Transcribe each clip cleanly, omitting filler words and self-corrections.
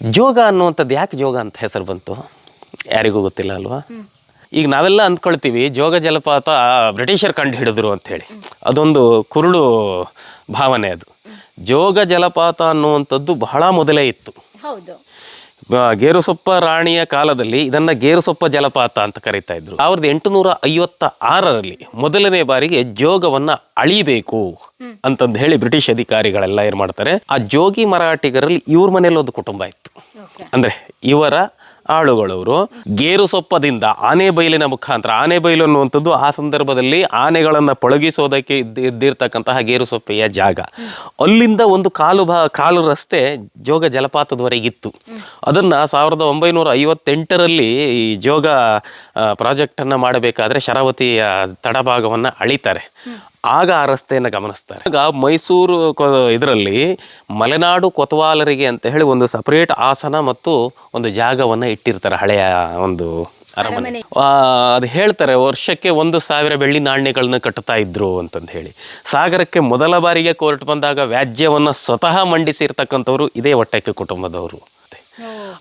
ಜೋಗ ಅನ್ನುವಂಥದ್ದು ಯಾಕೆ ಜೋಗ ಅಂತ ಹೆಸರು ಬಂತು ಯಾರಿಗೂ ಗೊತ್ತಿಲ್ಲ ಅಲ್ವಾ. ಈಗ ನಾವೆಲ್ಲ ಅಂದ್ಕೊಳ್ತೀವಿ ಜೋಗ ಜಲಪಾತ ಬ್ರಿಟಿಷರ್ ಕಂಡು ಹಿಡಿದ್ರು ಅಂತ ಹೇಳಿ. ಅದೊಂದು ಕುರುಡು ಭಾವನೆ. ಅದು ಜೋಗ ಜಲಪಾತ ಅನ್ನುವಂಥದ್ದು ಬಹಳ ಮೊದಲೇ ಇತ್ತು. ಹೌದು. ಗೇರುಸೊಪ್ಪ ರಾಣಿಯ ಕಾಲದಲ್ಲಿ ಇದನ್ನ ಗೇರುಸೊಪ್ಪ ಜಲಪಾತ ಅಂತ ಕರೀತಾ ಇದ್ರು. 1856ರಲ್ಲಿ ಮೊದಲನೇ ಬಾರಿಗೆ ಜೋಗವನ್ನ ಅಳಿಬೇಕು ಅಂತಂದು ಹೇಳಿ ಬ್ರಿಟಿಷ್ ಅಧಿಕಾರಿಗಳೆಲ್ಲ ಏನ್ ಮಾಡ್ತಾರೆ, ಆ ಜೋಗಿ ಮರಾಠಿಗರಲ್ಲಿ ಇವ್ರ ಮನೇಲಿ ಒಂದು ಕುಟುಂಬ ಇತ್ತು. ಅಂದ್ರೆ ಇವರ ಆಳುಗಳವರು ಗೇರುಸೊಪ್ಪದಿಂದ ಆನೆಬೈಲಿನ ಮುಖಾಂತರ, ಆನೆಬೈಲು ಅನ್ನುವಂಥದ್ದು ಆ ಸಂದರ್ಭದಲ್ಲಿ ಆನೆಗಳನ್ನ ಪಳಗಿಸೋದಕ್ಕೆ ಇದ್ದಿರ್ತಕ್ಕಂತಹ ಗೇರುಸೊಪ್ಪೆಯ ಜಾಗ, ಅಲ್ಲಿಂದ ಒಂದು ಕಾಲು ರಸ್ತೆ ಜೋಗ ಜಲಪಾತದವರೆಗಿತ್ತು. ಅದನ್ನ 1958ರಲ್ಲಿ ಈ ಜೋಗ ಪ್ರಾಜೆಕ್ಟ್ ಅನ್ನ ಮಾಡಬೇಕಾದ್ರೆ ಶರಾವತಿಯ ತಡಭಾಗವನ್ನ ಅಳಿತಾರೆ. ಆಗ ಆ ರಸ್ತೆಯನ್ನು ಗಮನಿಸ್ತಾರೆ. ಆಗ ಮೈಸೂರು ಇದರಲ್ಲಿ ಮಲೆನಾಡು ಕೊತವಾಲರಿಗೆ ಅಂತ ಹೇಳಿ ಒಂದು ಸಪರೇಟ್ ಆಸನ ಮತ್ತು ಒಂದು ಜಾಗವನ್ನು ಇಟ್ಟಿರ್ತಾರೆ, ಹಳೆಯ ಒಂದು ಅರಮನೆ. ಅದು ಹೇಳ್ತಾರೆ ವರ್ಷಕ್ಕೆ 1,000 ಬೆಳ್ಳಿ ನಾಣ್ಯಗಳನ್ನ ಕಟ್ಟುತ್ತಾ ಇದ್ರು ಅಂತಂದು ಹೇಳಿ. ಸಾಗರಕ್ಕೆ ಮೊದಲ ಬಾರಿಗೆ ಕೋರ್ಟ್ ಬಂದಾಗ ವ್ಯಾಜ್ಯವನ್ನು ಸ್ವತಃ ಮಂಡಿಸಿರ್ತಕ್ಕಂಥವ್ರು ಇದೇ ಹೊಟ್ಟೆಕ್ಕೆ ಕುಟುಂಬದವರು.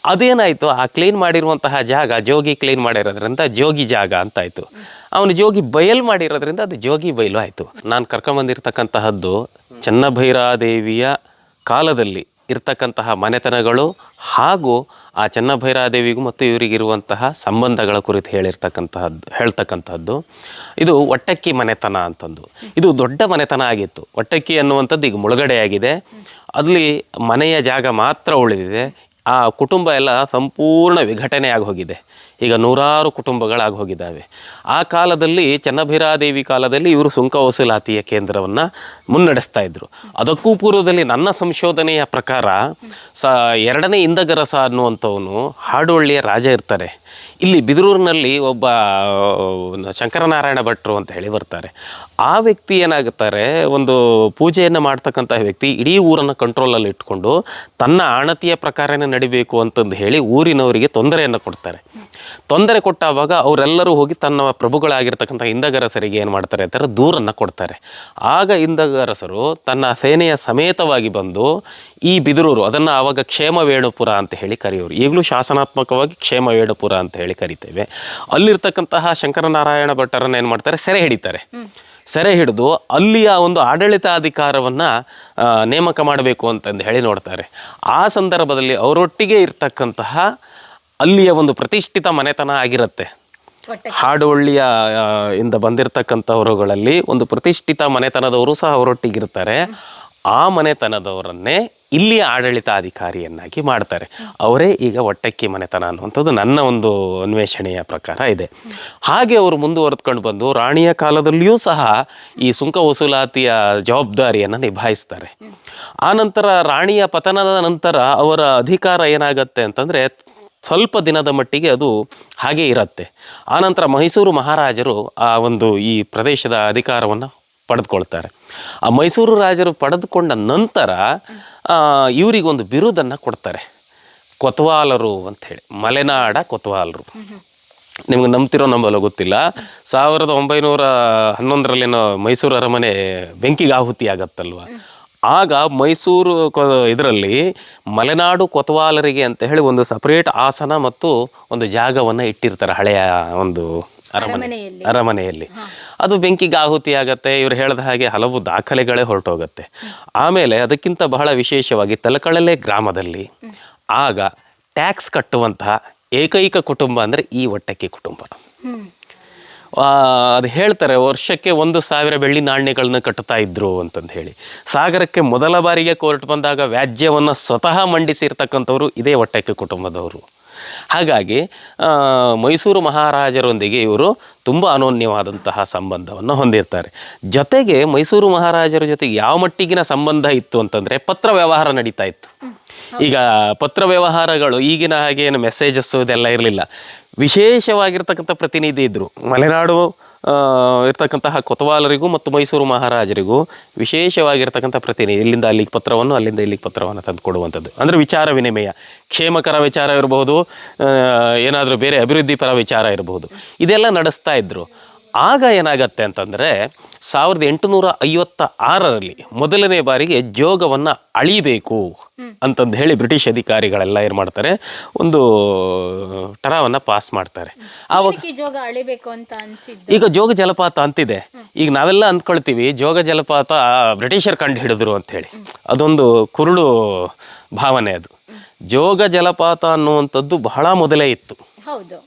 ಅದೇನಾಯ್ತು, ಆ ಕ್ಲೀನ್ ಮಾಡಿರುವಂತಹ ಜಾಗ ಜೋಗಿ ಕ್ಲೀನ್ ಮಾಡಿರೋದ್ರಿಂದ ಜೋಗಿ ಜಾಗ ಅಂತಾಯ್ತು. ಅವನು ಜೋಗಿ ಬಯಲು ಮಾಡಿರೋದ್ರಿಂದ ಅದು ಜೋಗಿ ಬಯಲು ಆಯಿತು. ನಾನು ಕರ್ಕೊಂಬಂದಿರ್ತಕ್ಕಂತಹದ್ದು ಚೆನ್ನಭೈರಾದೇವಿಯ ಕಾಲದಲ್ಲಿ ಇರ್ತಕ್ಕಂತಹ ಮನೆತನಗಳು ಹಾಗೂ ಆ ಚೆನ್ನಭೈರಾದೇವಿಗೂ ಮತ್ತು ಇವರಿಗಿರುವಂತಹ ಸಂಬಂಧಗಳ ಕುರಿತು ಹೇಳ್ತಕ್ಕಂಥದ್ದು. ಇದು ಒಟ್ಟಕ್ಕಿ ಮನೆತನ ಅಂತಂದು. ಇದು ದೊಡ್ಡ ಮನೆತನ ಆಗಿತ್ತು. ಒಟ್ಟಕ್ಕಿ ಅನ್ನುವಂಥದ್ದು ಈಗ ಮುಳುಗಡೆಯಾಗಿದೆ. ಅಲ್ಲಿ ಮನೆಯ ಜಾಗ ಮಾತ್ರ ಉಳಿದಿದೆ. ಆ ಕುಟುಂಬ ಎಲ್ಲ ಸಂಪೂರ್ಣ ವಿಘಟನೆ ಆಗಿ ಹೋಗಿದೆ. ಈಗ 100 ಕುಟುಂಬಗಳಾಗಿ ಹೋಗಿದ್ದಾವೆ. ಆ ಕಾಲದಲ್ಲಿ ಚೆನ್ನಭೈರಾದೇವಿ ಕಾಲದಲ್ಲಿ ಇವರು ಸುಂಕ ವಸೂಲಾತಿಯ ಕೇಂದ್ರವನ್ನು ಮುನ್ನಡೆಸ್ತಾ ಇದ್ರು. ಅದಕ್ಕೂ ಪೂರ್ವದಲ್ಲಿ ನನ್ನ ಸಂಶೋಧನೆಯ ಪ್ರಕಾರ 2ನೇ ಇಂದಗರಸ ಅನ್ನುವಂಥವನು ಹಾಡುವಳ್ಳಿಯ ರಾಜ ಇರ್ತಾರೆ. ಇಲ್ಲಿ ಬಿದರೂರಿನಲ್ಲಿ ಒಬ್ಬ ಶಂಕರನಾರಾಯಣ ಭಟ್ರು ಅಂತ ಹೇಳಿ ಬರ್ತಾರೆ. ಆ ವ್ಯಕ್ತಿ ಏನಾಗುತ್ತಾರೆ, ಒಂದು ಪೂಜೆಯನ್ನು ಮಾಡ್ತಕ್ಕಂತಹ ವ್ಯಕ್ತಿ ಇಡೀ ಊರನ್ನು ಕಂಟ್ರೋಲಲ್ಲಿ ಇಟ್ಕೊಂಡು ತನ್ನ ಆಣತಿಯ ಪ್ರಕಾರನೇ ನಡಿಬೇಕು ಅಂತಂದು ಹೇಳಿ ಊರಿನವರಿಗೆ ತೊಂದರೆಯನ್ನು ಕೊಡ್ತಾರೆ. ತೊಂದರೆ ಕೊಟ್ಟಾಗ ಅವರೆಲ್ಲರೂ ಹೋಗಿ ತನ್ನ ಪ್ರಭುಗಳಾಗಿರ್ತಕ್ಕಂಥ ಇಂದಗರಸರಿಗೆ ಏನು ಮಾಡ್ತಾರೆ ಅಂತಾರೆ, ದೂರನ್ನು ಕೊಡ್ತಾರೆ. ಆಗ ಇಂದಗರಸರು ತನ್ನ ಸೇನೆಯ ಸಮೇತವಾಗಿ ಬಂದು ಈ ಬಿದರೂರು, ಅದನ್ನು ಆವಾಗ ಕ್ಷೇಮವೇಣುಪುರ ಅಂತ ಹೇಳಿ ಕರೆಯೋರು. ಈಗಲೂ ಶಾಸನಾತ್ಮಕವಾಗಿ ಕ್ಷೇಮವೇಣುಪುರ ಅಂತ ಹೇಳಿ ಕರಿತೇವೆ. ಅಲ್ಲಿರ್ತಕ್ಕಂತಹ ಶಂಕರನಾರಾಯಣ ಭಟ್ಟರನ್ನು ಏನು ಮಾಡ್ತಾರೆ, ಸೆರೆ ಹಿಡಿತಾರೆ. ಸೆರೆ ಹಿಡಿದು ಅಲ್ಲಿಯ ಒಂದು ಆಡಳಿತಾಧಿಕಾರವನ್ನು ನೇಮಕ ಮಾಡಬೇಕು ಅಂತಂದು ಹೇಳಿ ನೋಡ್ತಾರೆ. ಆ ಸಂದರ್ಭದಲ್ಲಿ ಅವರೊಟ್ಟಿಗೆ ಇರ್ತಕ್ಕಂತಹ ಅಲ್ಲಿಯ ಒಂದು ಪ್ರತಿಷ್ಠಿತ ಮನೆತನ ಆಗಿರುತ್ತೆ. ಹಾಡುವಳ್ಳಿಯ ಇಂದ ಬಂದಿರತಕ್ಕಂಥವರುಗಳಲ್ಲಿ ಒಂದು ಪ್ರತಿಷ್ಠಿತ ಮನೆತನದವರು ಸಹ ಅವರೊಟ್ಟಿಗಿರ್ತಾರೆ. ಆ ಮನೆತನದವರನ್ನೇ ಇಲ್ಲಿಯ ಆಡಳಿತಾಧಿಕಾರಿಯನ್ನಾಗಿ ಮಾಡ್ತಾರೆ. ಅವರೇ ಈಗ ಒಟ್ಟಕ್ಕಿ ಮನೆತನ ಅನ್ನುವಂಥದ್ದು ನನ್ನ ಒಂದು ಅನ್ವೇಷಣೆಯ ಪ್ರಕಾರ ಇದೆ. ಹಾಗೆ ಅವರು ಮುಂದುವರೆದುಕೊಂಡು ಬಂದು ರಾಣಿಯ ಕಾಲದಲ್ಲಿಯೂ ಸಹ ಈ ಸುಂಕ ವಸೂಲಾತಿಯ ಜವಾಬ್ದಾರಿಯನ್ನು ನಿಭಾಯಿಸ್ತಾರೆ. ಆ ನಂತರ ರಾಣಿಯ ಪತನದ ನಂತರ ಅವರ ಅಧಿಕಾರ ಏನಾಗತ್ತೆ ಅಂತಂದರೆ ಸ್ವಲ್ಪ ದಿನದ ಮಟ್ಟಿಗೆ ಅದು ಹಾಗೆ ಇರುತ್ತೆ. ಆನಂತರ ಮೈಸೂರು ಮಹಾರಾಜರು ಆ ಒಂದು ಈ ಪ್ರದೇಶದ ಅಧಿಕಾರವನ್ನು ಪಡೆದುಕೊಳ್ತಾರೆ. ಆ ಮೈಸೂರು ರಾಜರು ಪಡೆದುಕೊಂಡ ನಂತರ ಇವರಿಗೊಂದು ಬಿರುದನ್ನು ಕೊಡ್ತಾರೆ, ಕೊತವಾಲರು ಅಂಥೇಳಿ, ಮಲೆನಾಡ ಕೊತವಾಲರು. ನಿಮ್ಗೆ ನಂಬ್ತಿರೋ ನಂಬಲ್ಲ ಗೊತ್ತಿಲ್ಲ, 1911ರಲ್ಲಿ ಮೈಸೂರು ಅರಮನೆ ಬೆಂಕಿಗೆ ಆಹುತಿ ಆಗತ್ತಲ್ವ, ಆಗ ಮೈಸೂರು ಇದರಲ್ಲಿ ಮಲೆನಾಡು ಕೊತವಾಲರಿಗೆ ಅಂತ ಹೇಳಿ ಒಂದು ಸಪರೇಟ್ ಆಸನ ಮತ್ತು ಒಂದು ಜಾಗವನ್ನು ಇಟ್ಟಿರ್ತಾರೆ ಹಳೆಯ ಒಂದು ಅರಮನೆಯಲ್ಲಿ. ಅದು ಬೆಂಕಿಗೆ ಆಹುತಿ ಆಗತ್ತೆ. ಇವ್ರು ಹೇಳಿದ ಹಾಗೆ ಹಲವು ದಾಖಲೆಗಳೇ ಹೊರಟೋಗತ್ತೆ. ಆಮೇಲೆ ಅದಕ್ಕಿಂತ ಬಹಳ ವಿಶೇಷವಾಗಿ ತಲಕಳಲೆ ಗ್ರಾಮದಲ್ಲಿ ಆಗ ಟ್ಯಾಕ್ಸ್ ಕಟ್ಟುವಂತಹ ಏಕೈಕ ಕುಟುಂಬ ಅಂದರೆ ಈ ಒಟ್ಟಕ್ಕಿ ಕುಟುಂಬ. ಅದು ಹೇಳ್ತಾರೆ ವರ್ಷಕ್ಕೆ 1,000 ಬೆಳ್ಳಿ ನಾಣ್ಯಗಳನ್ನ ಕಟ್ಟುತ್ತಾ ಇದ್ರು ಅಂತಂದು ಹೇಳಿ. ಸಾಗರಕ್ಕೆ ಮೊದಲ ಬಾರಿಗೆ ಕೋರ್ಟ್ ಬಂದಾಗ ವ್ಯಾಜ್ಯವನ್ನು ಸ್ವತಃ ಮಂಡಿಸಿರ್ತಕ್ಕಂಥವ್ರು ಇದೇ ಒಟ್ಟಕ್ಕಿ ಕುಟುಂಬದವರು. ಹಾಗಾಗಿ ಮೈಸೂರು ಮಹಾರಾಜರೊಂದಿಗೆ ಇವರು ತುಂಬ ಅನೋನ್ಯವಾದಂತಹ ಸಂಬಂಧವನ್ನು ಹೊಂದಿರ್ತಾರೆ. ಜೊತೆಗೆ ಮೈಸೂರು ಮಹಾರಾಜರ ಜೊತೆಗೆ ಯಾವ ಮಟ್ಟಿಗಿನ ಸಂಬಂಧ ಇತ್ತು ಅಂತಂದರೆ ಪತ್ರ ವ್ಯವಹಾರ ನಡೀತಾ ಇತ್ತು. ಈಗ ಪತ್ರ ವ್ಯವಹಾರಗಳು ಈಗಿನ ಹಾಗೆ ಏನು ಮೆಸೇಜಸ್ಸು ಇದೆಲ್ಲ ಇರಲಿಲ್ಲ. ವಿಶೇಷವಾಗಿರ್ತಕ್ಕಂಥ ಪ್ರತಿನಿಧಿ ಇದ್ದರು. ಮಲೆನಾಡು ಇರ್ತಕ್ಕಂತಹ ಕೊತವಾಲರಿಗೂ ಮತ್ತು ಮೈಸೂರು ಮಹಾರಾಜರಿಗೂ ವಿಶೇಷವಾಗಿರ್ತಕ್ಕಂಥ ಪ್ರತಿನಿಧಿ ಇಲ್ಲಿಂದ ಅಲ್ಲಿಗೆ ಪತ್ರವನ್ನು, ಅಲ್ಲಿಂದ ಇಲ್ಲಿಗೆ ಪತ್ರವನ್ನು ತಂದು ಕೊಡುವಂಥದ್ದು. ಅಂದರೆ ವಿಚಾರ ವಿನಿಮಯ, ಕ್ಷೇಮಕರ ವಿಚಾರ ಇರಬಹುದು, ಏನಾದರೂ ಬೇರೆ ಅಭಿವೃದ್ಧಿ ಪರ ವಿಚಾರ ಇರಬಹುದು, ಇದೆಲ್ಲ ನಡೆಸ್ತಾ ಇದ್ದರು. ಆಗ ಏನಾಗತ್ತೆ ಅಂತಂದರೆ 1856ರಲ್ಲಿ ಮೊದಲನೇ ಬಾರಿಗೆ ಜೋಗವನ್ನು ಅಳಿಬೇಕು ಅಂತಂದು ಹೇಳಿ ಬ್ರಿಟಿಷ್ ಅಧಿಕಾರಿಗಳೆಲ್ಲ ಏನು ಮಾಡ್ತಾರೆ, ಒಂದು ಟರಾವನ್ನು ಪಾಸ್ ಮಾಡ್ತಾರೆ. ಆವಾಗ ಜೋಗ ಅಳಿಬೇಕು ಅಂತ ಅನ್ಸಿದ್ದು. ಈಗ ಜೋಗ ಜಲಪಾತ ಅಂತಿದೆ. ಈಗ ನಾವೆಲ್ಲ ಅಂದ್ಕೊಳ್ತೀವಿ ಜೋಗ ಜಲಪಾತ ಬ್ರಿಟಿಷರ್ ಕಂಡು ಹಿಡಿದ್ರು ಅಂತ ಹೇಳಿ. ಅದೊಂದು ಕುರುಡು ಭಾವನೆ. ಅದು ಜೋಗ ಜಲಪಾತ ಅನ್ನುವಂಥದ್ದು ಬಹಳ ಮೊದಲೇ ಇತ್ತು. ಹೌದು.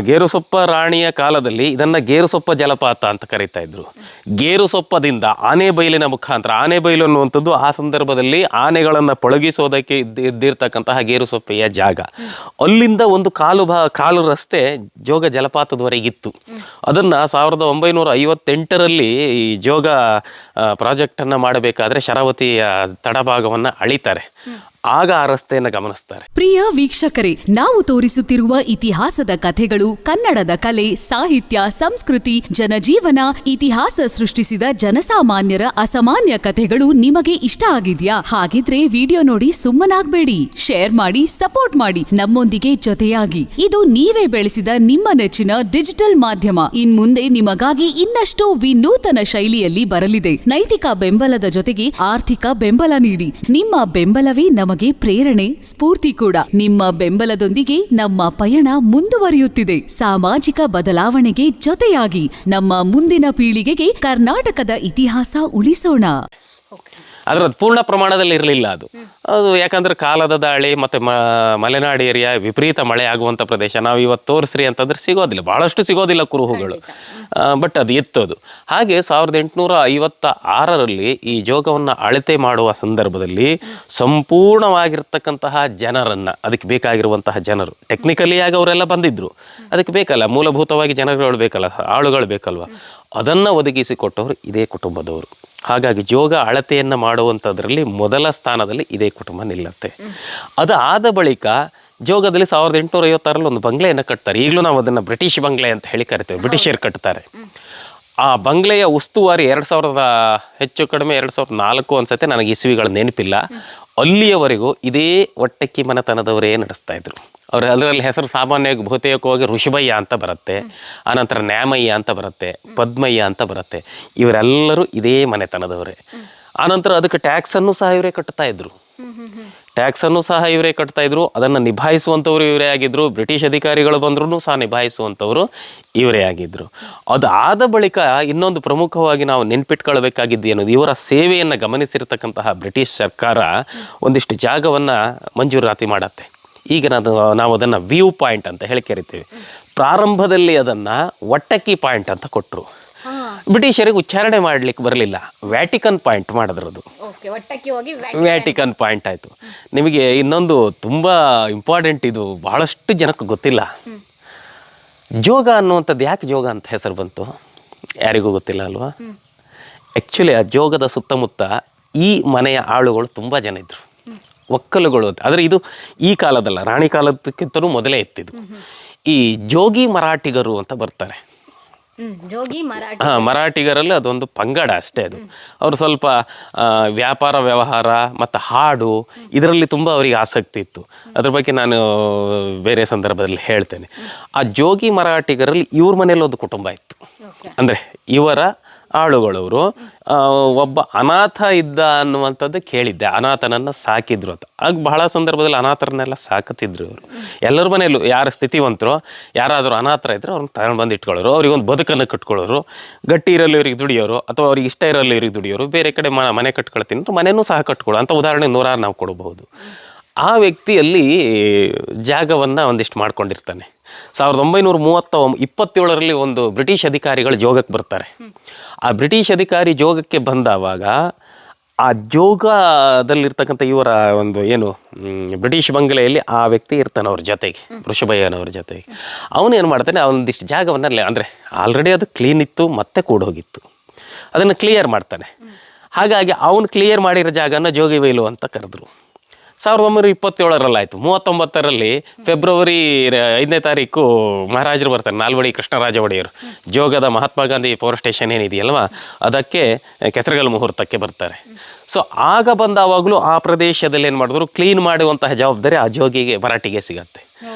ಗೇರುಸೊಪ್ಪ ರಾಣಿಯ ಕಾಲದಲ್ಲಿ ಇದನ್ನ ಗೇರುಸೊಪ್ಪ ಜಲಪಾತ ಅಂತ ಕರೀತಾ ಇದ್ರು. ಗೇರುಸೊಪ್ಪದಿಂದ ಆನೆಬೈಲಿನ ಮುಖಾಂತರ, ಆನೆಬೈಲು ಅನ್ನುವಂಥದ್ದು ಆ ಸಂದರ್ಭದಲ್ಲಿ ಆನೆಗಳನ್ನು ಪಳಗಿಸೋದಕ್ಕೆ ಇದ್ದಿರ್ತಕ್ಕಂತಹ ಗೇರುಸೊಪ್ಪೆಯ ಜಾಗ. ಅಲ್ಲಿಂದ ಒಂದು ಕಾಲು ರಸ್ತೆ ಜೋಗ ಜಲಪಾತದವರೆಗಿತ್ತು. ಅದನ್ನ 1958ರಲ್ಲಿ ಈ ಜೋಗ ಪ್ರಾಜೆಕ್ಟನ್ನು ಮಾಡಬೇಕಾದ್ರೆ ಶರಾವತಿಯ ತಡಭಾಗವನ್ನು ಅಳಿತಾರೆ. ಆಗ ಆ ರಸ್ತೆಯನ್ನು ಗಮನಿಸ್ತಾರೆ. ಪ್ರಿಯ ವೀಕ್ಷಕರೇ, ನಾವು ತೋರಿಸುತ್ತಿರುವ ಇತಿಹಾಸದ ಕಥೆಗಳು ಕನ್ನಡದ ಕಲೆ, ಸಾಹಿತ್ಯ, ಸಂಸ್ಕೃತಿ, ಜನಜೀವನ, ಇತಿಹಾಸ ಸೃಷ್ಟಿಸಿದ ಜನಸಾಮಾನ್ಯರ ಅಸಾಮಾನ್ಯ ಕಥೆಗಳು ನಿಮಗೆ ಇಷ್ಟ ಆಗಿದ್ಯಾ? ಹಾಗಿದ್ರೆ ವಿಡಿಯೋ ನೋಡಿ ಸುಮ್ಮನಾಗ್ಬೇಡಿ, ಶೇರ್ ಮಾಡಿ, ಸಪೋರ್ಟ್ ಮಾಡಿ, ನಮ್ಮೊಂದಿಗೆ ಜೊತೆಯಾಗಿ. ಇದು ನೀವೇ ಬೆಳೆಸಿದ ನಿಮ್ಮ ನೆಚ್ಚಿನ ಡಿಜಿಟಲ್ ಮಾಧ್ಯಮ. ಇನ್ಮುಂದೆ ನಿಮಗಾಗಿ ಇನ್ನಷ್ಟು ವಿನೂತನ ಶೈಲಿಯಲ್ಲಿ ಬರಲಿದೆ. ನೈತಿಕ ಬೆಂಬಲದ ಜೊತೆಗೆ ಆರ್ಥಿಕ ಬೆಂಬಲ ನೀಡಿ. ನಿಮ್ಮ ಬೆಂಬಲವೇ ನಮಗೆ ಪ್ರೇರಣೆ, ಸ್ಫೂರ್ತಿ ಕೂಡ. ನಿಮ್ಮ ಬೆಂಬಲದೊಂದಿಗೆ ನಮ್ಮ ಪಯಣ ಮುಂದುವರಿಯುತ್ತಿದೆ. ಸಾಮಾಜಿಕ ಬದಲಾವಣೆಗೆ ಜೊತೆಯಾಗಿ ನಮ್ಮ ಮುಂದಿನ ಪೀಳಿಗೆಗೆ ಕರ್ನಾಟಕದ ಇತಿಹಾಸ ಉಳಿಸೋಣ. ಆದ್ರೆ ಅದು ಪೂರ್ಣ ಪ್ರಮಾಣದಲ್ಲಿ ಇರಲಿಲ್ಲ. ಅದು ಯಾಕಂದ್ರೆ ಕಾಲದ ದಾಳಿ ಮತ್ತು ಮಲೆನಾಡು ಏರಿಯಾ, ವಿಪರೀತ ಮಳೆ ಆಗುವಂಥ ಪ್ರದೇಶ. ನಾವು ಇವತ್ತು ತೋರಿಸ್ರಿ ಅಂತಂದ್ರೆ ಸಿಗೋದಿಲ್ಲ, ಭಾಳಷ್ಟು ಸಿಗೋದಿಲ್ಲ ಕುರುಹುಗಳು. ಬಟ್ ಅದು ಇತ್ತದು. ಹಾಗೆ 1856ರಲ್ಲಿ ಈ ಜೋಗವನ್ನು ಅಳತೆ ಮಾಡುವ ಸಂದರ್ಭದಲ್ಲಿ ಸಂಪೂರ್ಣವಾಗಿರ್ತಕ್ಕಂತಹ ಜನರನ್ನು, ಅದಕ್ಕೆ ಬೇಕಾಗಿರುವಂತಹ ಜನರು, ಟೆಕ್ನಿಕಲಿಯಾಗಿ ಅವರೆಲ್ಲ ಬಂದಿದ್ರು, ಅದಕ್ಕೆ ಬೇಕಲ್ಲ, ಮೂಲಭೂತವಾಗಿ ಜನರುಗಳು ಬೇಕಲ್ಲ, ಆಳುಗಳು ಬೇಕಲ್ವ, ಅದನ್ನು ಒದಗಿಸಿಕೊಟ್ಟವರು ಇದೇ ಕುಟುಂಬದವರು. ಹಾಗಾಗಿ ಜೋಗ ಅಳತೆಯನ್ನು ಮಾಡುವಂಥದ್ರಲ್ಲಿ ಮೊದಲ ಸ್ಥಾನದಲ್ಲಿ ಇದೇ ಕುಟುಂಬ ನಿಲ್ಲುತ್ತೆ. ಅದು ಆದ ಬಳಿಕ ಜೋಗದಲ್ಲಿ 1856ರಲ್ಲಿ ಒಂದು ಬಂಗ್ಲೆಯನ್ನು ಕಟ್ತಾರೆ. ಈಗಲೂ ನಾವು ಅದನ್ನು ಬ್ರಿಟಿಷ್ ಬಂಗ್ಲೆ ಅಂತ ಹೇಳಿ ಕರಿತೇವೆ, ಬ್ರಿಟಿಷರು ಕಟ್ತಾರೆ. ಆ ಬಂಗ್ಲೆಯ ಉಸ್ತುವಾರಿ 2000 ಹೆಚ್ಚು ಕಡಿಮೆ 2004 ಅನ್ಸುತ್ತೆ, ನನಗೆ ಇಸ್ವಿಗಳ ನೆನಪಿಲ್ಲ. ಅಲ್ಲಿಯವರೆಗೂ ಇದೇ ಒಟ್ಟಕ್ಕಿ ಮನೆತನದವರೇ ನಡೆಸ್ತಾ ಇದ್ರು. ಅದರಲ್ಲಿ ಹೆಸರು ಸಾಮಾನ್ಯವಾಗಿ ಬಹುತೇಕವಾಗಿ ಋಷಭಯ್ಯ ಅಂತ ಬರುತ್ತೆ, ಆನಂತರ ನ್ಯಾಮಯ್ಯ ಅಂತ ಬರುತ್ತೆ, ಪದ್ಮಯ್ಯ ಅಂತ ಬರುತ್ತೆ. ಇವರೆಲ್ಲರೂ ಇದೇ ಮನೆತನದವರೇ. ಆನಂತರ ಅದಕ್ಕೆ ಟ್ಯಾಕ್ಸನ್ನು ಸಹ ಇವರೇ ಕಟ್ತಾ ಇದ್ರು. ಅದನ್ನು ನಿಭಾಯಿಸುವಂಥವ್ರು ಇವರೇ ಆಗಿದ್ರು. ಬ್ರಿಟಿಷ್ ಅಧಿಕಾರಿಗಳು ಬಂದ್ರೂ ಸಹ ನಿಭಾಯಿಸುವಂಥವ್ರು ಇವರೇ ಆಗಿದ್ರು. ಅದಾದ ಬಳಿಕ ಇನ್ನೊಂದು ಪ್ರಮುಖವಾಗಿ ನಾವು ನೆನ್ಪಿಟ್ಕೊಳ್ಬೇಕಾಗಿದ್ದು ಏನದು, ಇವರ ಸೇವೆಯನ್ನು ಗಮನಿಸಿರ್ತಕ್ಕಂತಹ ಬ್ರಿಟಿಷ್ ಸರ್ಕಾರ ಒಂದಿಷ್ಟು ಜಾಗವನ್ನು ಮಂಜೂರಾತಿ ಮಾಡತ್ತೆ. ಈಗ ನಾವು ಅದನ್ನು ವ್ಯೂ ಪಾಯಿಂಟ್ ಅಂತ ಹೇಳಿ ಕರಿತೀವಿ. ಪ್ರಾರಂಭದಲ್ಲಿ ಅದನ್ನು ಒಟ್ಟಕ್ಕಿ ಪಾಯಿಂಟ್ ಅಂತ ಕೊಟ್ಟರು. ಬ್ರಿಟಿಷರಿಗೆ ಉಚ್ಚಾರಣೆ ಮಾಡಲಿಕ್ಕೆ ಬರಲಿಲ್ಲ, ವ್ಯಾಟಿಕನ್ ಪಾಯಿಂಟ್ ಮಾಡಿದ್ರು. ಅದು ವ್ಯಾಟಿಕನ್ ಪಾಯಿಂಟ್ ಆಯಿತು. ನಿಮಗೆ ಇನ್ನೊಂದು ತುಂಬ ಇಂಪಾರ್ಟೆಂಟ್, ಇದು ಬಹಳಷ್ಟು ಜನಕ್ಕೆ ಗೊತ್ತಿಲ್ಲ. ಜೋಗ ಅನ್ನುವಂಥದ್ದು ಯಾಕೆ ಜೋಗ ಅಂತ ಹೆಸರು ಬಂತು ಯಾರಿಗೂ ಗೊತ್ತಿಲ್ಲ ಅಲ್ವಾ? ಆ್ಯಕ್ಚುಲಿ ಆ ಜೋಗದ ಸುತ್ತಮುತ್ತ ಈ ಮನೆಯ ಆಳುಗಳು ತುಂಬ ಜನ ಇದ್ದರು, ಒಕ್ಕಲುಗಳು. ಆದರೆ ಇದು ಈ ಕಾಲದಲ್ಲ, ರಾಣಿ ಕಾಲದಕ್ಕಿಂತಲೂ ಮೊದಲೇ ಇತ್ತಿದ್ದು. ಈ ಜೋಗಿ ಮರಾಠಿಗರು ಅಂತ ಬರ್ತಾರೆ. ಮರಾಠಿಗರಲ್ಲಿ ಅದೊಂದು ಪಂಗಡ ಅಷ್ಟೇ. ಅದು ಅವರು ಸ್ವಲ್ಪ ವ್ಯಾಪಾರ ವ್ಯವಹಾರ ಮತ್ತು ಹಾಡು ಇದರಲ್ಲಿ ತುಂಬ ಅವರಿಗೆ ಆಸಕ್ತಿ ಇತ್ತು. ಅದ್ರ ಬಗ್ಗೆ ನಾನು ಬೇರೆ ಸಂದರ್ಭದಲ್ಲಿ ಹೇಳ್ತೇನೆ. ಆ ಜೋಗಿ ಮರಾಠಿಗರಲ್ಲಿ ಇವ್ರ ಮನೇಲಿ ಒಂದು ಕುಟುಂಬ ಇತ್ತು. ಅಂದರೆ ಇವರ ಆಳುಗಳವರು ಒಬ್ಬ ಅನಾಥ ಇದ್ದ ಅನ್ನುವಂಥದ್ದು ಕೇಳಿದ್ದೆ. ಅನಾಥನನ್ನು ಸಾಕಿದ್ರು ಅಂತ. ಆಗ ಬಹಳ ಸಂದರ್ಭದಲ್ಲಿ ಅನಾಥರನ್ನೆಲ್ಲ ಸಾಕುತ್ತಿದ್ರು ಇವರು. ಎಲ್ಲರ ಮನೆಯಲ್ಲೂ ಯಾರು ಸ್ಥಿತಿವಂತರು, ಯಾರಾದರೂ ಅನಾಥರ ಇದ್ದರೆ ಅವ್ರನ್ನ ತಗೊಂಡು ಬಂದು ಇಟ್ಕೊಳ್ಳೋರು, ಅವ್ರಿಗೊಂದು ಬದುಕನ್ನು ಕಟ್ಕೊಳ್ಳೋರು. ಗಟ್ಟಿ ಇರಲು ಇವ್ರಿಗೆ ದುಡಿಯೋರು, ಅಥವಾ ಅವ್ರಿಗೆ ಇಷ್ಟ ಇರಲು ಇವ್ರಿಗೆ ದುಡಿಯೋರು. ಬೇರೆ ಕಡೆ ಮನೆ ಕಟ್ಕೊಳ್ತೀನಿ ಅಂದ್ರೆ ಮನೆಯೂ ಸಹ ಕಟ್ಕೊಳ್ಳೋ ಅಂತ ಉದಾಹರಣೆ 100 ನಾವು ಕೊಡಬಹುದು. ಆ ವ್ಯಕ್ತಿಯಲ್ಲಿ ಜಾಗವನ್ನು ಒಂದಿಷ್ಟು ಮಾಡ್ಕೊಂಡಿರ್ತಾನೆ. 1927ರಲ್ಲಿ ಒಂದು ಬ್ರಿಟಿಷ್ ಅಧಿಕಾರಿಗಳು ಜೋಗಕ್ಕೆ ಬರ್ತಾರೆ. ಆ ಬ್ರಿಟಿಷ್ ಅಧಿಕಾರಿ ಜೋಗಕ್ಕೆ ಬಂದವಾಗ ಆ ಜೋಗದಲ್ಲಿರ್ತಕ್ಕಂಥ ಇವರ ಒಂದು ಏನು ಬ್ರಿಟಿಷ್ ಬಂಗಲೆಯಲ್ಲಿ ಆ ವ್ಯಕ್ತಿ ಇರ್ತಾನೆ ಅವ್ರ ಜೊತೆಗೆ, ಋಷಭಯ್ಯನವ್ರ ಜೊತೆಗೆ. ಅವನೇನು ಮಾಡ್ತಾನೆ, ಅವನೊಂದಿಷ್ಟು ಜಾಗವನ್ನು, ಅಂದರೆ ಆಲ್ರೆಡಿ ಅದು ಕ್ಲೀನ್ ಇತ್ತು, ಮತ್ತೆ ಕೂಡ ಹೋಗಿತ್ತು, ಅದನ್ನು ಕ್ಲಿಯರ್ ಮಾಡ್ತಾನೆ. ಹಾಗಾಗಿ ಅವನು ಕ್ಲಿಯರ್ ಮಾಡಿರೋ ಜಾಗನ ಜೋಗಿ ಬೈಲು ಅಂತ ಕರೆದ್ರು. 1927ರಲ್ಲಾಯಿತು. 39ರಲ್ಲಿ ಫೆಬ್ರವರಿ 5ನೇ ತಾರೀಕು ಮಹಾರಾಜರು ಬರ್ತಾರೆ, ನಾಲ್ವಡಿ ಕೃಷ್ಣರಾಜ ಒಡೆಯರು. ಜೋಗದ ಮಹಾತ್ಮ ಗಾಂಧಿ ಪವರ್ ಸ್ಟೇಷನ್ ಏನಿದೆಯಲ್ವಾ, ಅದಕ್ಕೆ ಕೆಸರಗಲ್ ಮುಹೂರ್ತಕ್ಕೆ ಬರ್ತಾರೆ. ಸೊ ಆಗ ಬಂದಾವಾಗಲೂ ಆ ಪ್ರದೇಶದಲ್ಲಿ ಏನು ಮಾಡಿದ್ರು, ಕ್ಲೀನ್ ಮಾಡುವಂತಹ ಜವಾಬ್ದಾರಿ ಆ ಜೋಗಿಗೆ, ಮರಾಠಿಗೆ ಸಿಗತ್ತೆ.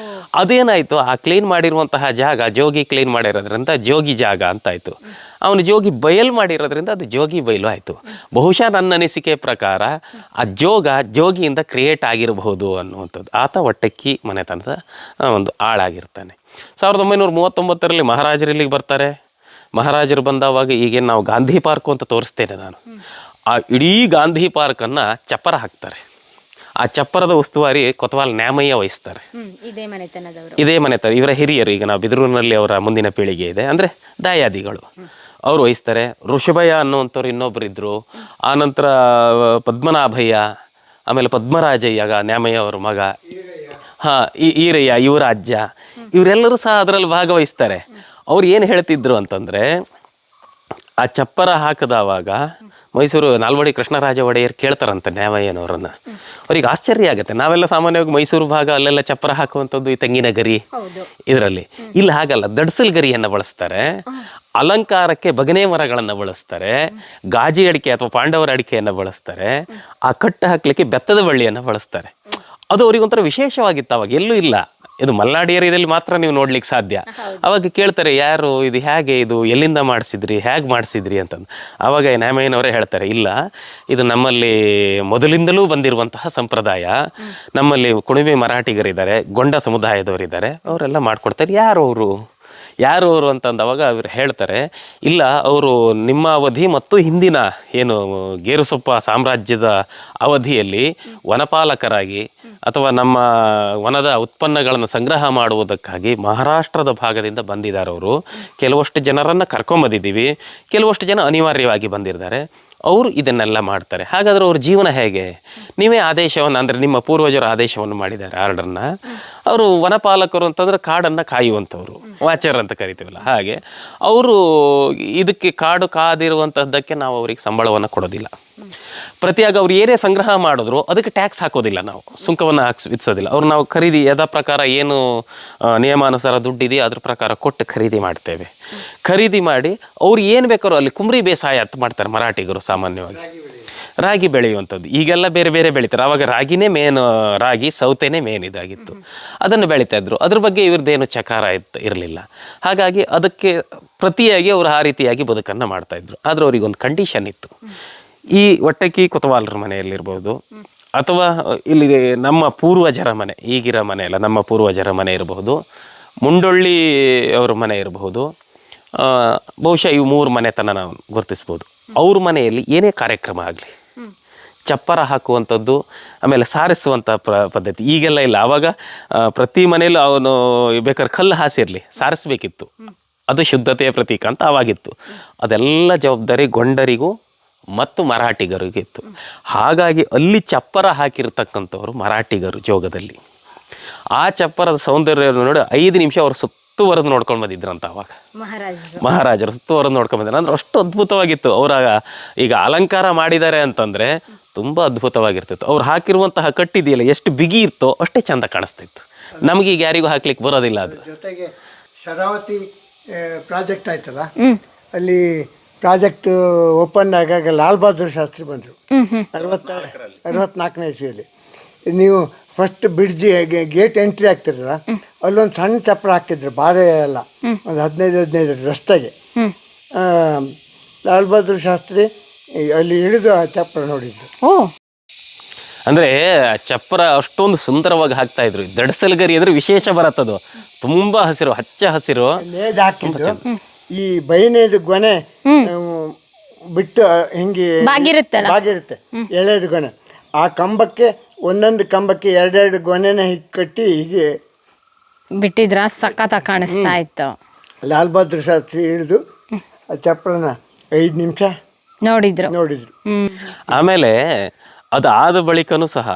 ಅದೇನಾಯಿತು, ಆ ಕ್ಲೀನ್ ಮಾಡಿರುವಂತಹ ಜಾಗ ಜೋಗಿ ಕ್ಲೀನ್ ಮಾಡಿರೋದ್ರಿಂದ ಜೋಗಿ ಜಾಗ ಅಂತಾಯಿತು. ಅವನು ಜೋಗಿ ಬಯಲು ಮಾಡಿರೋದ್ರಿಂದ ಅದು ಜೋಗಿ ಬಯಲು ಆಯಿತು. ಬಹುಶಃ ನನ್ನ ಅನಿಸಿಕೆ ಪ್ರಕಾರ ಆ ಜೋಗಿಯಿಂದ ಕ್ರಿಯೇಟ್ ಆಗಿರಬಹುದು ಅನ್ನುವಂಥದ್ದು. ಆತ ಒಟ್ಟಕ್ಕಿ ಮನೆತನದ ಒಂದು ಆಳಾಗಿರ್ತಾನೆ. 1939ರಲ್ಲಿ ಮಹಾರಾಜರು ಇಲ್ಲಿಗೆ ಬರ್ತಾರೆ. ಮಹಾರಾಜರು ಬಂದವಾಗ ಈಗೇನು ನಾವು ಗಾಂಧಿ ಪಾರ್ಕು ಅಂತ ತೋರಿಸ್ತೇನೆ ನಾನು, ಆ ಇಡೀ ಗಾಂಧಿ ಪಾರ್ಕನ್ನು ಚಪ್ಪರ ಹಾಕ್ತಾರೆ. ಆ ಚಪ್ಪರದ ಉಸ್ತುವಾರಿ ಕೊತ್ವಾಲ್ ನ್ಯಾಮಯ್ಯ ವಹಿಸ್ತಾರೆ. ಇದೇ ಮನೆತನದವರು, ಇದೇ ಮನೆತನ, ಇವರ ಹಿರಿಯರು. ಈಗ ನಾವು ಬಿದಿರೂರಿನಲ್ಲಿ ಅವರ ಮುಂದಿನ ಪೀಳಿಗೆ ಇದೆ, ಅಂದರೆ ದಾಯಾದಿಗಳು, ಅವರು ವಹಿಸ್ತಾರೆ. ಋಷಭಯ್ಯ ಅನ್ನುವಂಥವ್ರು ಇನ್ನೊಬ್ಬರು ಇದ್ದರು. ಆನಂತರ ಪದ್ಮನಾಭಯ್ಯ, ಆಮೇಲೆ ಪದ್ಮರಾಜಯ್ಯ ನ್ಯಾಮಯ್ಯ ಅವ್ರ ಮಗ, ಈರಯ್ಯ ಇವರ ಅಜ್ಜ, ಇವರೆಲ್ಲರೂ ಸಹ ಅದರಲ್ಲಿ ಭಾಗವಹಿಸ್ತಾರೆ. ಅವ್ರು ಏನು ಹೇಳ್ತಿದ್ರು ಅಂತಂದರೆ, ಆ ಚಪ್ಪರ ಹಾಕಿದವಾಗ ಮೈಸೂರು ನಾಲ್ವಡಿ ಕೃಷ್ಣರಾಜ ಒಡೆಯರ್ ಕೇಳ್ತಾರಂತೆ ನ್ಯಾಮಯ್ಯನವರನ್ನು. ಅವ್ರಿಗೆ ಆಶ್ಚರ್ಯ ಆಗುತ್ತೆ. ನಾವೆಲ್ಲ ಸಾಮಾನ್ಯವಾಗಿ ಮೈಸೂರು ಭಾಗ ಅಲ್ಲೆಲ್ಲ ಚಪ್ಪರ ಹಾಕುವಂಥದ್ದು ಈ ತೆಂಗಿನ ಗರಿ ಇದರಲ್ಲಿ. ಇಲ್ಲಿ ಹಾಗಲ್ಲ, ದಡ್ಸಲ್ ಗರಿಯನ್ನು ಬಳಸ್ತಾರೆ. ಅಲಂಕಾರಕ್ಕೆ ಬಗನೆ ಮರಗಳನ್ನು ಬಳಸ್ತಾರೆ. ಗಾಜಿ ಅಡಿಕೆ ಅಥವಾ ಪಾಂಡವರ ಅಡಿಕೆಯನ್ನು ಬಳಸ್ತಾರೆ. ಆ ಕಟ್ಟು ಹಾಕಲಿಕ್ಕೆ ಬೆತ್ತದ ಬಳ್ಳಿಯನ್ನು ಬಳಸ್ತಾರೆ. ಅದು ಅವರಿಗೊಂಥರ ವಿಶೇಷವಾಗಿತ್ತು. ಅವಾಗ ಎಲ್ಲೂ ಇಲ್ಲ. ಇದು ಮಲ್ನಾಡು ಏರಿಯಾದಲ್ಲಿ ಮಾತ್ರ ನೀವು ನೋಡ್ಲಿಕ್ಕೆ ಸಾಧ್ಯ. ಅವಾಗ ಕೇಳ್ತಾರೆ, ಯಾರು ಇದು, ಹೇಗೆ ಇದು, ಎಲ್ಲಿಂದ ಮಾಡಿಸಿದ್ರಿ, ಹೇಗೆ ಮಾಡಿಸಿದ್ರಿ ಅಂತಂದು. ಆವಾಗ ನ್ಯಾಮಯ್ಯನವರೇ ಹೇಳ್ತಾರೆ, ಇಲ್ಲ, ಇದು ನಮ್ಮಲ್ಲಿ ಮೊದಲಿಂದಲೂ ಬಂದಿರುವಂತಹ ಸಂಪ್ರದಾಯ. ನಮ್ಮಲ್ಲಿ ಕುಣಿವೆ ಮರಾಠಿಗರಿದ್ದಾರೆ, ಗೊಂಡ ಸಮುದಾಯದವರಿದ್ದಾರೆ, ಅವರೆಲ್ಲ ಮಾಡಿಕೊಡ್ತಾರೆ. ಯಾರು ಅವರು ಅಂತಂದವಾಗ ಅವ್ರು ಹೇಳ್ತಾರೆ, ಇಲ್ಲ, ಅವರು ನಿಮ್ಮ ಅವಧಿ ಮತ್ತು ಹಿಂದಿನ ಏನು ಗೇರುಸೊಪ್ಪ ಸಾಮ್ರಾಜ್ಯದ ಅವಧಿಯಲ್ಲಿ ವನಪಾಲಕರಾಗಿ ಅಥವಾ ನಮ್ಮ ವನದ ಉತ್ಪನ್ನಗಳನ್ನು ಸಂಗ್ರಹ ಮಾಡುವುದಕ್ಕಾಗಿ ಮಹಾರಾಷ್ಟ್ರದ ಭಾಗದಿಂದ ಬಂದಿದ್ದಾರೆ. ಅವರು ಕೆಲವಷ್ಟು ಜನರನ್ನು ಕರ್ಕೊಂಬಂದಿದ್ದೀವಿ, ಕೆಲವಷ್ಟು ಜನ ಅನಿವಾರ್ಯವಾಗಿ ಬಂದಿದ್ದಾರೆ. ಅವರು ಇದನ್ನೆಲ್ಲ ಮಾಡ್ತಾರೆ. ಹಾಗಾದರೆ ಅವ್ರ ಜೀವನ ಹೇಗೆ? ನೀವೇ ಆದೇಶವನ್ನು, ಅಂದರೆ ನಿಮ್ಮ ಪೂರ್ವಜರ ಆದೇಶವನ್ನು ಮಾಡಿದ್ದಾರೆ, ಆರ್ಡರ್ನ. ಅವರು ವನಪಾಲಕರು ಅಂತಂದ್ರೆ ಕಾಡನ್ನು ಕಾಯುವಂಥವ್ರು, ವಾಚರ್ ಅಂತ ಕರಿತೀವಲ್ಲ ಹಾಗೆ. ಅವರು ಇದಕ್ಕೆ ಕಾಡು ಕಾದಿರುವಂಥದ್ದಕ್ಕೆ ನಾವು ಅವ್ರಿಗೆ ಸಂಬಳವನ್ನು ಕೊಡೋದಿಲ್ಲ. ಪ್ರತಿಯಾಗ ಅವ್ರು ಏನೇ ಸಂಗ್ರಹ ಮಾಡಿದ್ರು ಅದಕ್ಕೆ ಟ್ಯಾಕ್ಸ್ ಹಾಕೋದಿಲ್ಲ, ನಾವು ಸುಂಕವನ್ನು ವಿಧಿಸೋದಿಲ್ಲ. ಅವ್ರು ನಾವು ಖರೀದಿ ಯಥಾ ಪ್ರಕಾರ ಏನು ನಿಯಮಾನುಸಾರ ದುಡ್ಡಿದೆಯೋ ಅದ್ರ ಪ್ರಕಾರ ಕೊಟ್ಟು ಖರೀದಿ ಮಾಡ್ತೇವೆ. ಖರೀದಿ ಮಾಡಿ ಅವ್ರು ಏನು ಬೇಕಾದ್ರೂ ಅಲ್ಲಿ ಕುಂಬ್ರಿ ಬೇಸಾಯ ಅಂತ ಮಾಡ್ತಾರೆ ಮರಾಠಿಗರು. ಸಾಮಾನ್ಯವಾಗಿ ರಾಗಿ ಬೆಳೆಯುವಂಥದ್ದು. ಈಗೆಲ್ಲ ಬೇರೆ ಬೇರೆ ಬೆಳೀತಾರೆ. ಆವಾಗ ರಾಗಿನೇ ಮೇನ್, ರಾಗಿ ಸೌತೆನೇ ಮೇನ್ ಇದಾಗಿತ್ತು, ಅದನ್ನು ಬೆಳೀತಾ ಇದ್ರು. ಅದ್ರ ಬಗ್ಗೆ ಇವ್ರದ್ದೇನು ಚಕಾರ ಇರಲಿಲ್ಲ. ಹಾಗಾಗಿ ಅದಕ್ಕೆ ಪ್ರತಿಯಾಗಿ ಅವರು ಆ ರೀತಿಯಾಗಿ ಬದುಕನ್ನು ಮಾಡ್ತಾಯಿದ್ರು. ಆದರೆ ಅವ್ರಿಗೊಂದು ಕಂಡೀಷನ್ ಇತ್ತು. ಈ ಒಟ್ಟಕ್ಕಿ ಕೊತವಾಲರ ಮನೆಯಲ್ಲಿರ್ಬೋದು, ಅಥವಾ ಇಲ್ಲಿ ನಮ್ಮ ಪೂರ್ವಜರ ಮನೆ, ಈಗಿರೋ ಮನೆ ಅಲ್ಲ, ನಮ್ಮ ಪೂರ್ವಜರ ಮನೆ ಇರಬಹುದು, ಮುಂಡೊಳ್ಳಿ ಅವ್ರ ಮನೆ ಇರಬಹುದು, ಬಹುಶಃ ಇವು 3 ಮನೆತನ ನಾವು ಗುರುತಿಸ್ಬೋದು. ಅವ್ರ ಮನೆಯಲ್ಲಿ ಏನೇ ಕಾರ್ಯಕ್ರಮ ಆಗಲಿ, ಚಪ್ಪರ ಹಾಕುವಂಥದ್ದು, ಆಮೇಲೆ ಸಾರಿಸುವಂಥ ಪದ್ಧತಿ ಈಗೆಲ್ಲ ಇಲ್ಲ. ಆವಾಗ ಪ್ರತಿ ಮನೆಯಲ್ಲೂ ಅವನು ಬೇಕಾದ್ರೆ ಕಲ್ಲು ಹಾಸಿರಲಿ, ಸಾರಿಸ್ಬೇಕಿತ್ತು. ಅದು ಶುದ್ಧತೆಯ ಪ್ರತೀಕ ಅಂತ ಆವಾಗಿತ್ತು. ಅದೆಲ್ಲ ಜವಾಬ್ದಾರಿ ಗೊಂಡರಿಗೂ ಮತ್ತು ಮರಾಠಿಗರಿಗಿತ್ತು. ಹಾಗಾಗಿ ಅಲ್ಲಿ ಚಪ್ಪರ ಹಾಕಿರ್ತಕ್ಕಂಥವ್ರು ಮರಾಠಿಗರು ಜೋಗದಲ್ಲಿ. ಆ ಚಪ್ಪರದ ಸೌಂದರ್ಯ ನೋಡಿ 5 ನಿಮಿಷ ಅವರು ಸುತ್ತುವರೆದು ನೋಡ್ಕೊಂಡು ಬಂದಿದ್ರಂತ. ಅವಾಗ ಮಹಾರಾಜರು ಸುತ್ತುವರೆದು ನೋಡ್ಕೊಂಡು ಬಂದಿದ್ರು. ಅಂದ್ರೆ ಅಷ್ಟು ಅದ್ಭುತವಾಗಿತ್ತು. ಅವರ ಈಗ ಅಲಂಕಾರ ಮಾಡಿದ್ದಾರೆ ಅಂತಂದರೆ ತುಂಬ ಅದ್ಭುತವಾಗಿರ್ತಿತ್ತು. ಅವ್ರು ಹಾಕಿರುವಂತಹ ಕಟ್ಟಿದೆಯಲ್ಲ, ಎಷ್ಟು ಬಿಗಿ ಇರ್ತೋ ಅಷ್ಟೇ ಚಂದ ಕಾಣಿಸ್ತಿತ್ತು. ನಮಗೀಗ ಯಾರಿಗೂ ಹಾಕ್ಲಿಕ್ಕೆ ಬರೋದಿಲ್ಲ. ಅದು ಜೊತೆಗೆ ಶರಾವತಿ ಪ್ರಾಜೆಕ್ಟ್ ಆಯ್ತಲ್ಲ, ಅಲ್ಲಿ ಪ್ರಾಜೆಕ್ಟ್ ಓಪನ್ ಆಗಾಗ ಲಾಲ್ ಬಹದ್ದೂರ್ ಶಾಸ್ತ್ರಿ ಬಂದರು 64ನೇ ಇಸ್ವಿಯಲ್ಲಿ. ನೀವು ಫಸ್ಟ್ ಬ್ರಿಡ್ಜ್ ಗೇಟ್ ಎಂಟ್ರಿ ಆಗ್ತಿರಲ್ಲ, ಅಲ್ಲೊಂದು ಸಣ್ಣ ಚಪ್ಪರ ಹಾಕಿದ್ರು, ಬಾರೆ ಎಲ್ಲ ಒಂದು 15 ರಸ್ತೆಗೆ. ಲಾಲ್ ಬಹದ್ದೂರ್ ಶಾಸ್ತ್ರಿ ಅಲ್ಲಿ ಇಳಿದು ಆ ಚಪ್ಪರ ನೋಡಿದ್ರು. ಅಂದರೆ ಚಪ್ಪರ ಅಷ್ಟೊಂದು ಸುಂದರವಾಗಿ ಹಾಕ್ತಾ ಇದ್ರು. ದಡಸಲ್ಗರಿ ಅಂದರೆ ವಿಶೇಷ ಬರತ್ತದು, ತುಂಬ ಹಸಿರು, ಹಚ್ಚ ಹಸಿರು ನೇಜ್ ಹಾಕಿದ್ರು. ಈ ಬೈನೇದು ಗೊನೆ ಬಿಟ್ಟು ಹಿಂಗೆ ಬಾಗಿರುತ್ತೆ, ಎಳೆದು ಗೊನೆ. ಆ ಕಂಬಕ್ಕೆ ಒಂದೊಂದು ಕಂಬಕ್ಕೆ 2 ಗೊನೆನ ಹೀಗೆ ಕಟ್ಟಿ ಹೀಗೆ ಬಿಟ್ಟಿದ್ರ, ಸಖತ್ ಕಾಣಿಸ್ತಾ ಇತ್ತು. ಲಾಲ್ ಬಹದ್ದೂರ್ ಶಾಸ್ತ್ರಿ ಹಿಡಿದು ಆ ಚಪ್ಪರನ 5 ನಿಮಿಷ ನೋಡಿದ್ರು. ಆಮೇಲೆ ಅದಾದ ಬಳಿಕನೂ ಸಹ